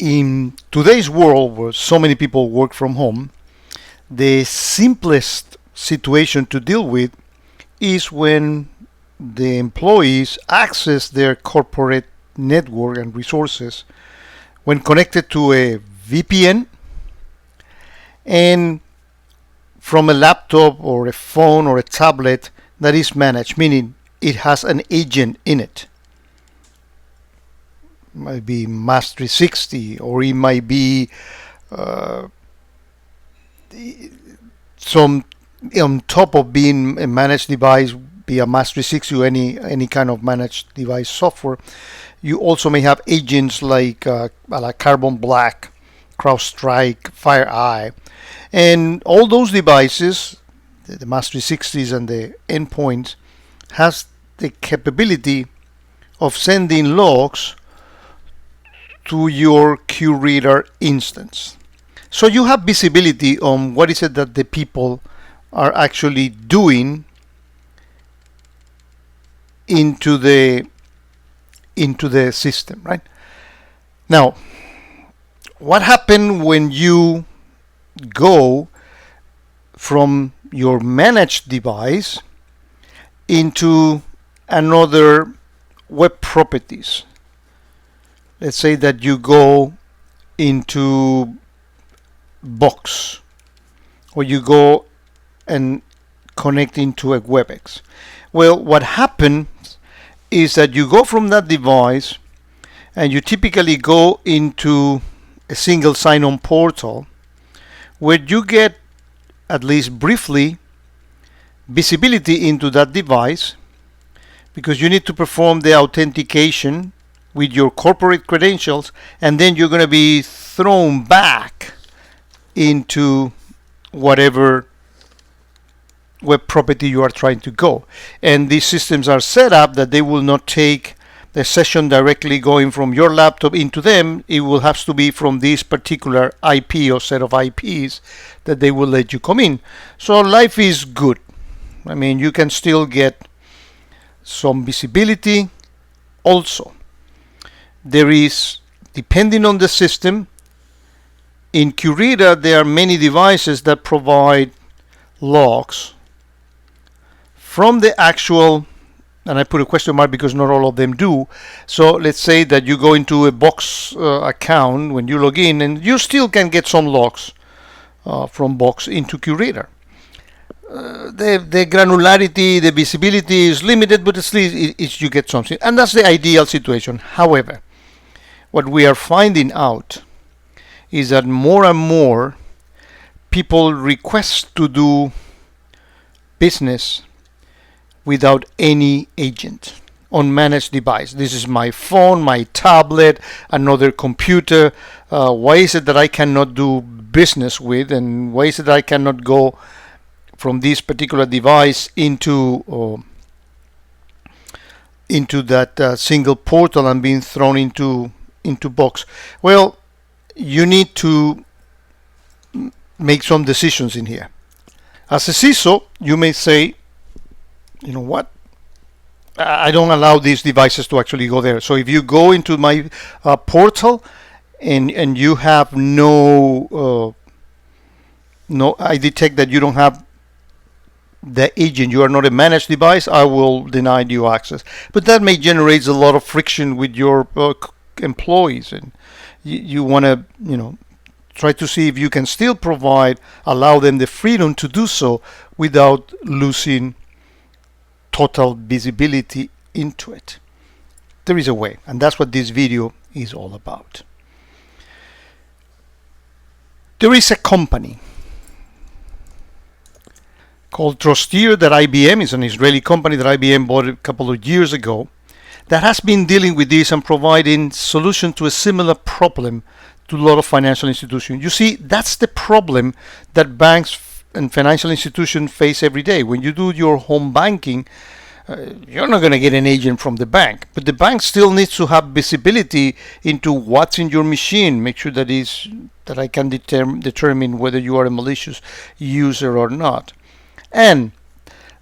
In today's world where so many people work from home, the simplest situation to deal with is when the employees access their corporate network and resources when connected to a VPN and from a laptop or a phone or a tablet that is managed, meaning it has an agent in it. It might be Mass 360, or it might be some on top of being a managed device via Mass 360 or any kind of managed device software. You also may have agents like Carbon Black, CrowdStrike, FireEye, and all those devices, the Mass 360s and the endpoints, has the capability of sending logs to your QRadar instance. So you have visibility on what is it that the people are actually doing into the system, right? Now, what happened when you go from your managed device into another web properties? Let's say that you go into Box, or you go and connect into a WebEx. Well, what happens is that you go from that device and you typically go into a single sign-on portal where you get, at least briefly, visibility into that device, because you need to perform the authentication with your corporate credentials, and then you're going to be thrown back into whatever web property you are trying to go. And these systems are set up that they will not take the session directly going from your laptop into them. It will have to be from this particular IP or set of IPs that they will let you come in. So life is good. I mean, you can still get some visibility. Also, there is, depending on the system, in QRadar there are many devices that provide logs from the actual, and I put a question mark because not all of them do. So let's say that you go into a Box account when you log in, and you still can get some logs from Box into QRadar. The granularity, the visibility is limited, but at least you get something, and that's the ideal situation. However, what we are finding out is that more and more people request to do business without any agent on managed device. This is my phone, my tablet, another computer. Why is it that I cannot do business with, and why is it that I cannot go from this particular device into that single portal and being thrown into Box? Well, you need to make some decisions in here. As a CISO, you may say, you know what, I don't allow these devices to actually go there. So if you go into my portal and you have I detect that you don't have the agent, you are not a managed device, I will deny you access. But that may generate a lot of friction with your employees, and you want to, try to see if you can still allow them the freedom to do so without losing total visibility into it. There is a way, and that's what this video is all about. There is a company called Trusteer that IBM, is an Israeli company that IBM bought a couple of years ago, that has been dealing with this and providing solution to a similar problem to a lot of financial institutions. You see, that's the problem that banks and financial institutions face every day. When you do your home banking, you're not going to get an agent from the bank, but the bank still needs to have visibility into what's in your machine, make sure that I can determine whether you are a malicious user or not. And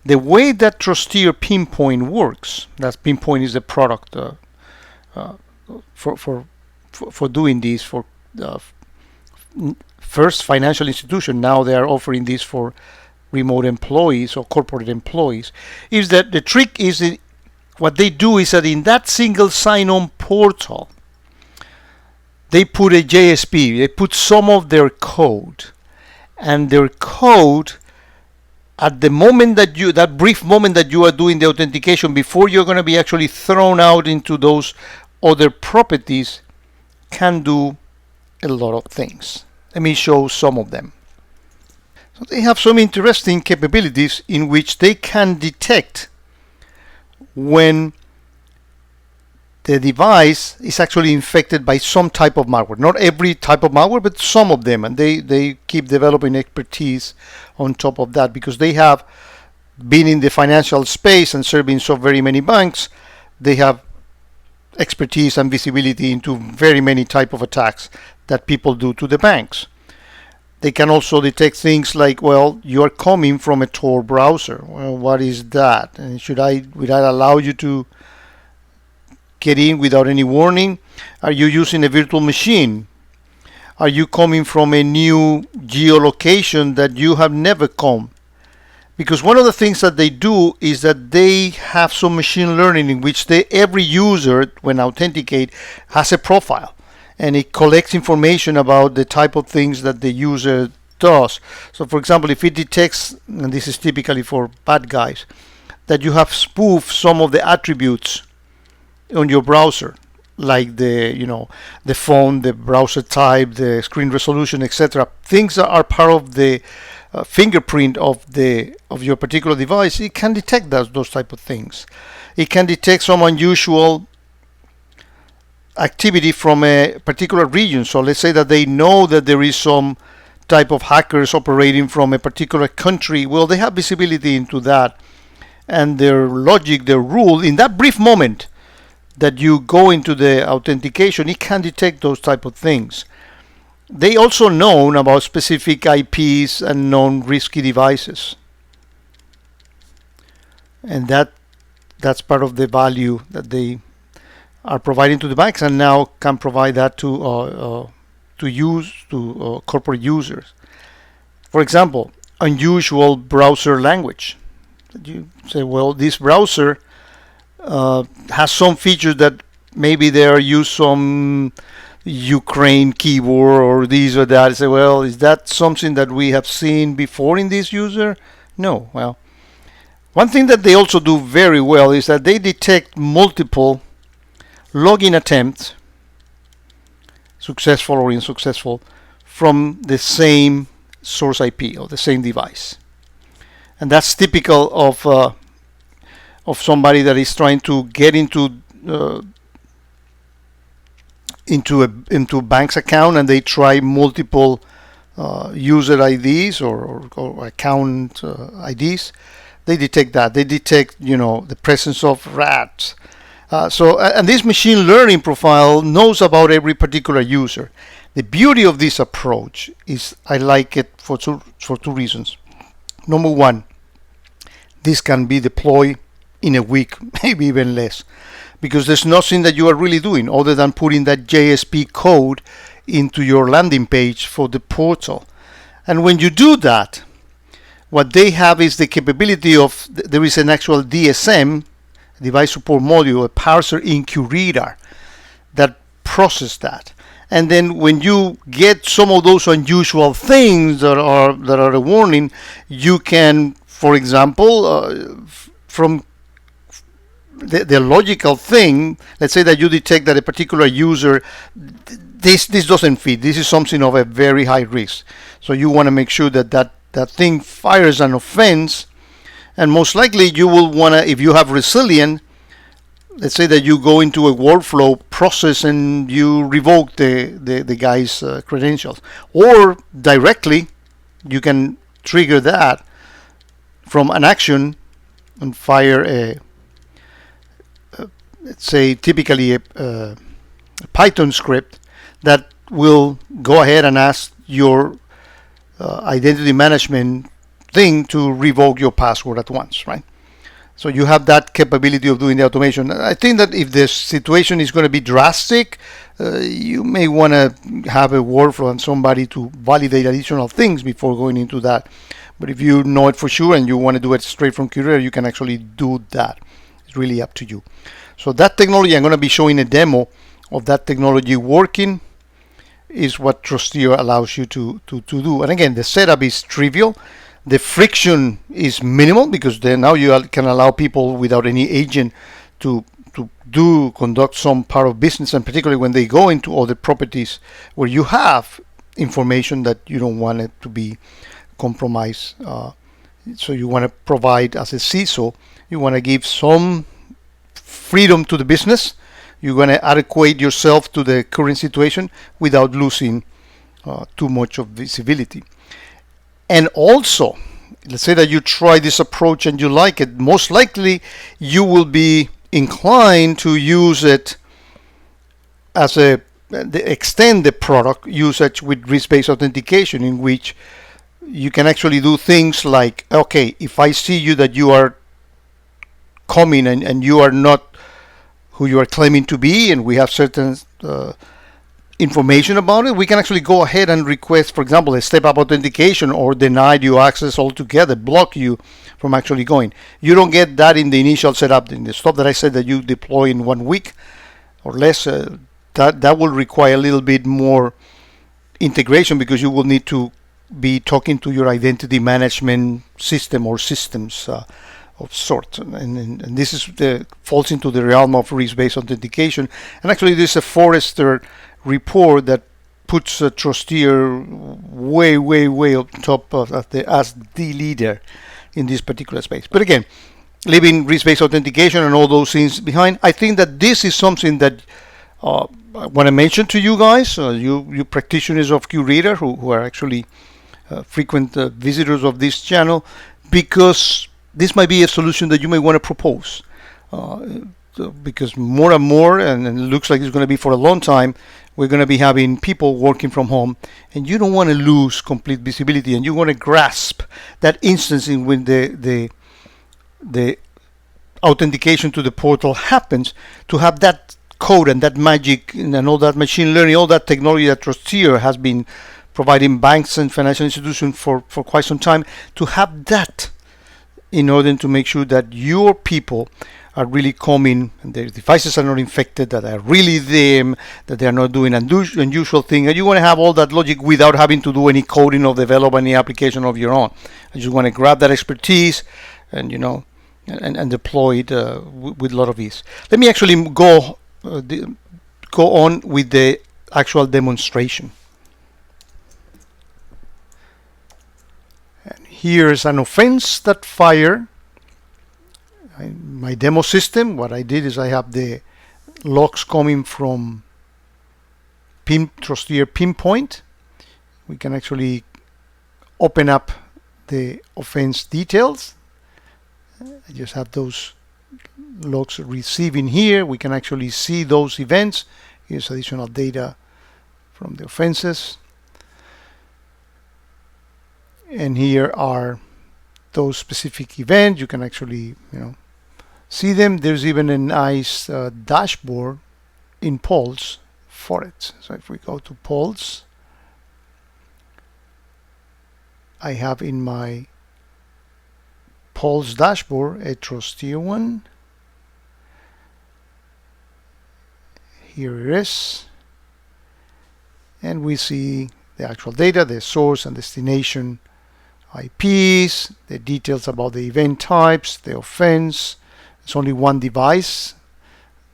the way that Trusteer Pinpoint works, that Pinpoint is the product for for doing this for first financial institution. Now they are offering this for remote employees or corporate employees. Is that the trick is what they do is that in that single sign-on portal, they put a JSP. They put some of their code, and their code at the moment that that brief moment that you are doing the authentication, before you're going to be actually thrown out into those other properties, can do a lot of things. Let me show some of them. So they have some interesting capabilities in which they can detect when the device is actually infected by some type of malware. Not every type of malware, but some of them. And they keep developing expertise on top of that, because they have been in the financial space and serving so very many banks. They have expertise and visibility into very many type of attacks that people do to the banks. They can also detect things like, well, you are coming from a Tor browser. Well, what is that? And would I allow you to get in without any warning? Are you using a virtual machine? Are you coming from a new geolocation that you have never come? Because one of the things that they do is that they have some machine learning in which every user, when authenticate, has a profile, and it collects information about the type of things that the user does. So for example, if it detects, and this is typically for bad guys, that you have spoofed some of the attributes on your browser, like the font, the browser type, the screen resolution, etc. Things that are part of the fingerprint of your particular device. It can detect those type of things. It can detect some unusual activity from a particular region. So let's say that they know that there is some type of hackers operating from a particular country. Well, they have visibility into that, and their logic, their rule, in that brief moment that you go into the authentication, it can detect those type of things. They also know about specific IPs and known risky devices, and that's part of the value that they are providing to the banks, and now can provide that to corporate users. For example, unusual browser language. You say, well, this browser has some features that maybe they are used some Ukraine keyboard or this or that. I say, well, is that something that we have seen before in this user? No. Well, one thing that they also do very well is that they detect multiple login attempts, successful or unsuccessful, from the same source IP or the same device. And that's typical of somebody that is trying to get into bank's account, and they try multiple user IDs or account IDs. They detect that. They detect the presence of rats. And this machine learning profile knows about every particular user. The beauty of this approach is I like it for two reasons. Number one, this can be deployed in a week, maybe even less, because there's nothing that you are really doing other than putting that JSP code into your landing page for the portal. And when you do that, what they have is the capability of, there is an actual DSM, device support module, a parser in QRadar that process that. And then when you get some of those unusual things that are a warning, you can, for example, from the logical thing, let's say that you detect that a particular user, this doesn't fit. This is something of a very high risk. So you want to make sure that thing fires an offense, and most likely you will want to, if you have resilient, let's say that you go into a workflow process and you revoke the guy's credentials, or directly you can trigger that from an action and fire let's say typically a Python script that will go ahead and ask your identity management thing to revoke your password at once, right? So you have that capability of doing the automation. I think that if the situation is going to be drastic, you may want to have a workflow and somebody to validate additional things before going into that. But if you know it for sure and you want to do it straight from QRadar, you can actually do that. It's really up to you. So that technology, I'm going to be showing a demo of that technology working, is what Trusteer allows you to do. And again, the setup is trivial. The friction is minimal because then now you can allow people without any agent to conduct some part of business, and particularly when they go into other properties where you have information that you don't want it to be compromised. So you want to provide, as a CISO, you want to give some freedom to the business. You're going to adequate yourself to the current situation without losing too much of visibility. And also, let's say that you try this approach and you like it, most likely you will be inclined to use it as extend the product usage with risk-based authentication, in which you can actually do things like, okay, if I see you that you are coming and you are not who you are claiming to be, and we have certain information about it, we can actually go ahead and request, for example, a step-up authentication, or deny you access altogether, block you from actually going. You don't get that in the initial setup. In the stuff that I said that you deploy in 1 week or less, that will require a little bit more integration, because you will need to be talking to your identity management system or systems of sort, and this is falls into the realm of risk-based authentication. And actually, there's a Forrester report that puts Trusteer way up top as the leader in this particular space. But again, leaving risk-based authentication and all those things behind, I think that this is something that I want to mention to you guys, you practitioners of QRadar who are actually frequent visitors of this channel, because this might be a solution that you may want to propose. Because more and more, and it looks like it's going to be for a long time, we're going to be having people working from home, and you don't want to lose complete visibility, and you want to grasp that instance in when the authentication to the portal happens, to have that code and that magic and all that machine learning, all that technology that Trusteer has been providing banks and financial institutions for quite some time, to have that in order to make sure that your people are really coming and their devices are not infected, that are really them, that they are not doing unusual things. And you want to have all that logic without having to do any coding or develop any application of your own. You just want to grab that expertise and and deploy it with a lot of ease. Let me actually go on with the actual demonstration. And here's an offense that fired. My demo system, what I did is I have the logs coming from Trusteer pinpoint. We can actually open up the offense details. I just have those logs receiving here. We can actually see those events. Here's additional data from the offenses. And here are those specific events. You can actually, see them. There's even a nice dashboard in Pulse for it. So if we go to Pulse, I have in my Pulse dashboard a Trusteer one. Here it is. And we see the actual data, the source and destination IPs, the details about the event types, the offense. It's only one device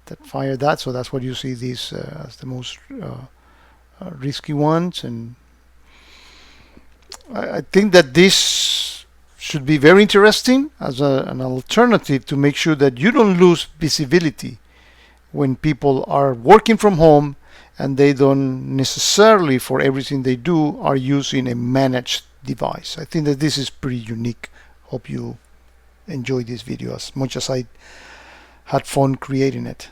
that fired that, so that's what you see these as the most risky ones. And I think that this should be very interesting as an alternative to make sure that you don't lose visibility when people are working from home and they don't necessarily, for everything they do, are using a managed device. I think that this is pretty unique. Hope you enjoyed this video as much as I had fun creating it.